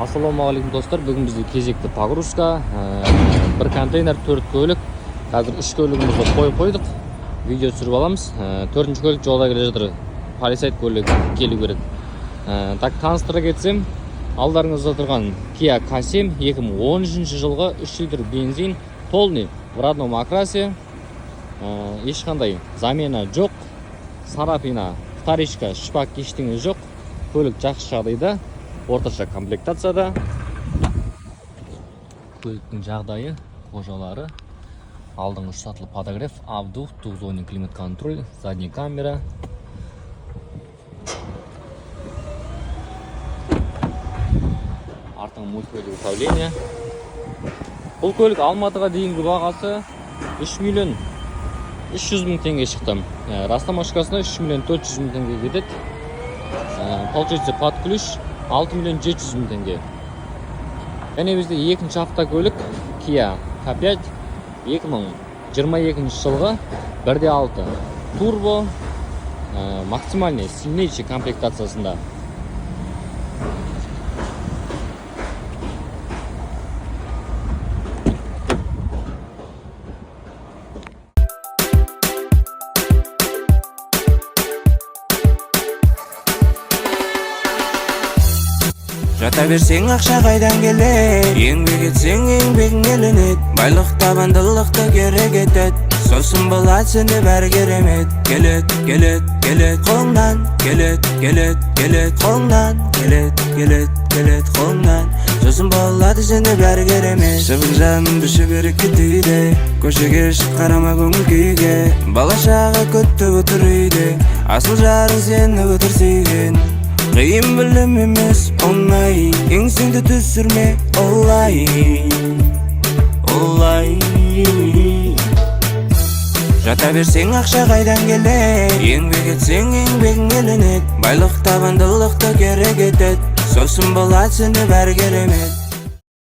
Ассалаумағалейкум достар, бүгін бізде кезекті погрузка, бір контейнер, 4 көлік. Қазір 3 көлігімізді қойып қойдық, видео түсіріп аламыз. 4-ші көлік жолда келе жатыр, полицейт көлігі келу керек. Так, таныстыра кетсем, алдарыңызда тұрған Kia K7 2013 жылғы 3 литр бензин, полный в родном окрасе, ешқандай замена жоқ, сарапина, вторичка, шпак ештеңе жоқ, көлік жақсы жағдайда. Орташа комплектацияда. Көліктің жағдайы, қожалары, алдыңғы сатылы подогрев, обдув, двухзонный климат контроль, задний камера. Артыңғы мультимедиа управление. Бұл көлік Алматыға дейінгі бағасы 3 миллион 300 мың теңге шықты. Растамашкасына 3 миллион 400 мың теңге кетеді. Получается под ключ 6 миллион 700 мың теңге. Және бізде екінші автокөлік Kia K5 2022 жылғы 1.6 турбо, максимальный сильнейший комплектациясында. Жата берсең ақша қайдан келет, еңбек етсең еңбегің еленет, байлық табандылықты керек етет, сосын болады сені бәрі керемет. Келет, келет, келет қолыңнан, келет, келет, келет қолыңнан, келет, келет, келет қолыңнан, сосын болады сені бәрі керемет. Шыбын жаным бүші беріп кетейді, көшеге шық қарама көңіл күйге, бала шаға күтіп отыр үйде, асыл жарың сені өтірсейген. Қиын білім емес оңай, еңсеңді түсірме олай, олай. Жата берсең ақша қайдан келет, еңбек етсең еңбегің еленет, байлық табандылықты керек етет, сосын болады сені бәрі керемет.